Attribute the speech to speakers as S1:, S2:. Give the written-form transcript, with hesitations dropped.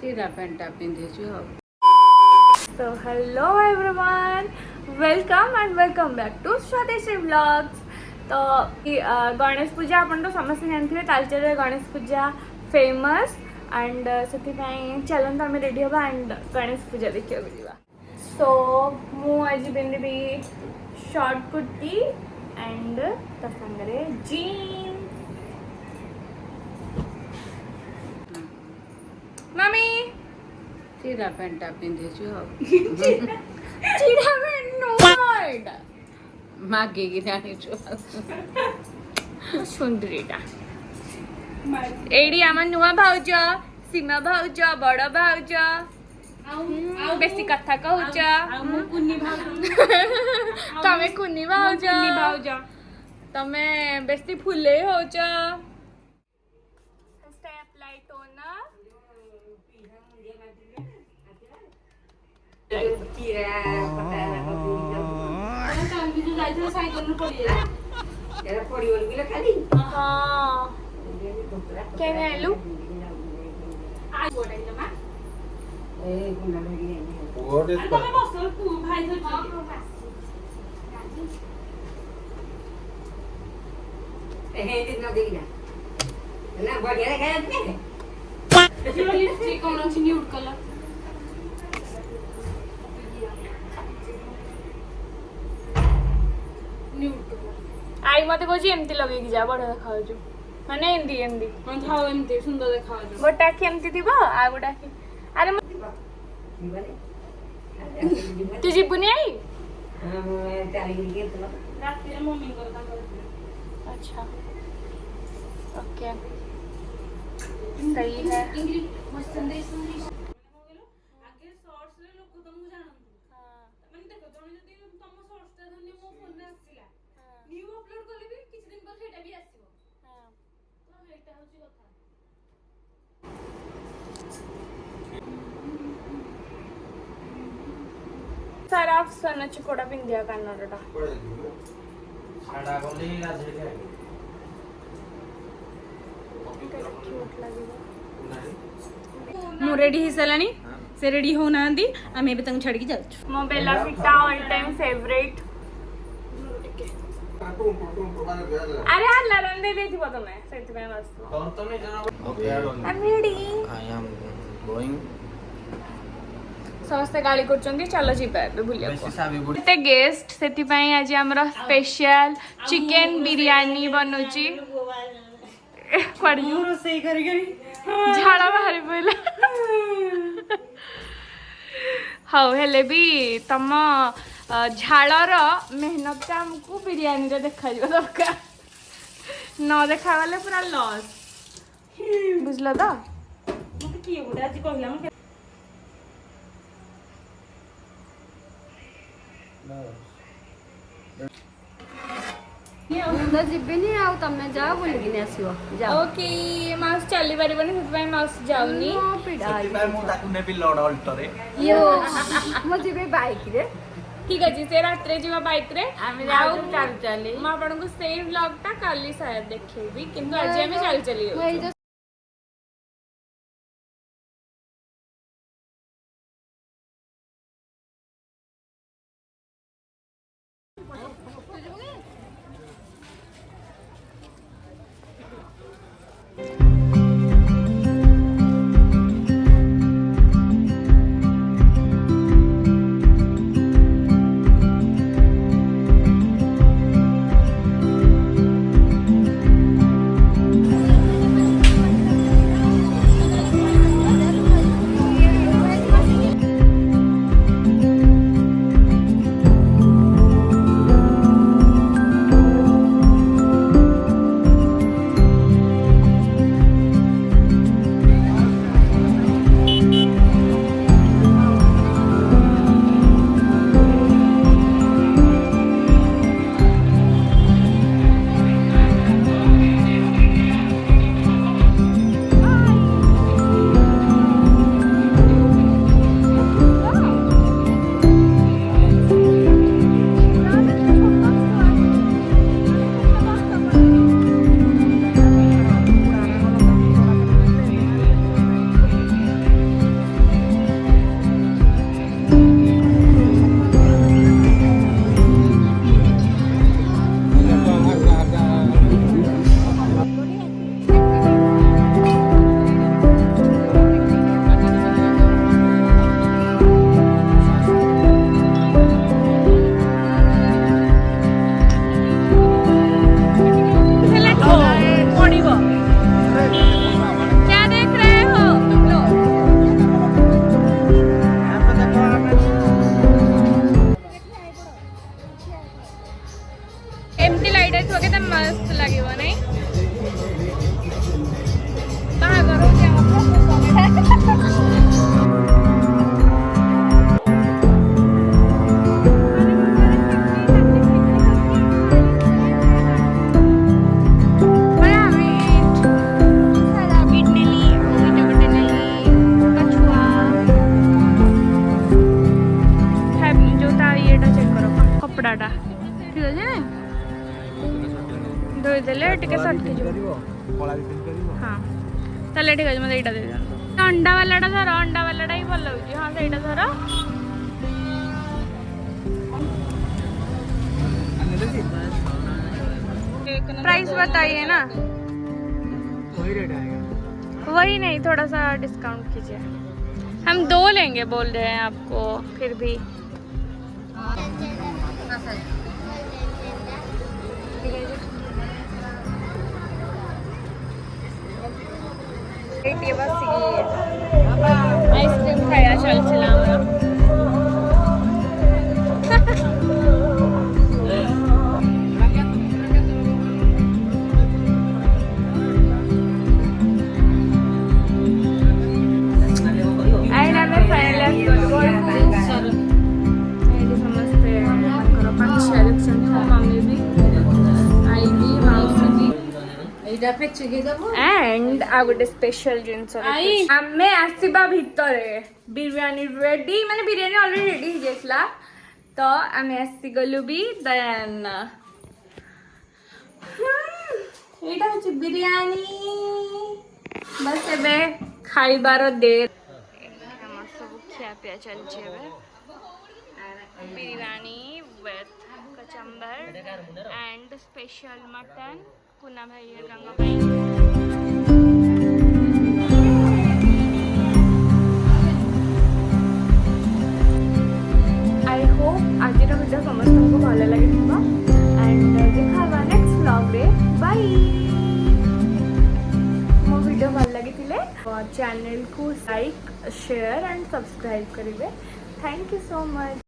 S1: चिरा पेंटा पिंधे छु।
S2: So hello everyone, welcome and welcome back to Swadeshi Vlogs. तो गणेश पूजा अपन तो समस्त जानते हैं तालचेर गणेश पूजा फेमस एंड से चलते आम रेडी हाँ एंड गणेश पूजा देखा जावा। सो मु आज पिंधि शॉर्ट कुर्ती एंड ता संगे जीन्स। मम्मी
S1: चिरा पेंटा पिंधे छु।
S2: चिरा पेंट नोड
S1: मागे की जानी छु।
S2: सुंदरीटा एडी आम नुआ भाउज सीमा भाउज बड़ भाउज बेसी कथा कहूच तमे कुनी भाउज तमे बेसी फुले होच। आई मत कह एमती लगे जा बढ़िया देखा माने एमती एमती एमती सुंदर देखा गोटा आखि एमती थी आ गोटा आखि अरे तू जीवनी आई अच्छा ओके सही है। सारा अफसन चिकोड़ा पिंधिया कानटा
S3: मु रेडी हो सारानी से रेडी हो ना आम ए छाड़ी जाऊँ।
S2: मो बेला फिटा ऑल टाइम फेवरेट। अरे हल्ला रन दे देथि तमे सेति में बस
S4: Okay.
S2: I am ready.
S4: I am going.
S2: समस्ते गाली करचंदी चलो जीबा बुलिया
S4: बेसी साबी बुढ़ी
S2: ते गेस्ट सेति पई आज हमर स्पेशल चिकन बिरयानी बनउची पड़ी
S3: रोसई करी
S2: झाड़ा बाहरी पइला हाउ हेले भी तम झाड़र मेहनत टा हमको बिरयानी रे देखा जो दरकार न देखा वाले पूरा लॉस बुझला तो
S3: मते किए गुडा आज कहला म
S1: जीवनी आउ तमे जाओ बुलिकिन आसियो जाओ।
S2: ओके माउस चली परिबनी सेति माउस जाउनी
S4: ସେଥିପାଇଁ ମୁଁ ତାକୁ ନେବି ଲର୍ଡ ଅଲ୍ଟରେ।
S1: यो मो जीवे बाइक रे
S2: ठीक अछि से रात रे जीवा बाइक रे
S1: आमे जाऊ चाल चली
S2: मैं आपको सेव व्लॉग टा काली शायद देखेबी किंतु आज हमें चल चली ଟିକେ ସଟକି ଯିବ ହଁ ତାହେଲେ ଠିକ୍ ଅଛି ମୋତେ ଏଇଟା ଦେଇଦିଅନ୍ତୁ ଅଣ୍ଡା ବାଲାଟା ଧର ଅଣ୍ଡା ବାଲାଟା ହିଁ ଭଲ ଲାଗୁଛି ହଁ ସେଇଟା ଧର प्राइस बताइए ना वही नहीं थोड़ा सा डिस्काउंट कीजिए हम 2 लेंगे बोल रहे हैं आपको फिर भी आइसक्रीम खाया चल चला एंड आ गोटे स्पेशल जिनस आमे आसीबा भितरे बिरयानी रेडी माने बिरयानी ऑलरेडी रेडी हो जाइसला तो आमे आसी गलु भी देन एटा होची बिरयानी बस एबे खाइबार देर हमर सब खिया पिया चल जेबे biryani with kachumber and special mutton कुना भाई गंगा भाई आई होप आज वीडियो समस्त को भल लगे एंड देखा नेक्स्ट व्लॉग रे बाय मो वीडियो भल लगी चैनल को लाइक शेयर एंड सब्सक्राइब करेंगे थैंक यू सो मच।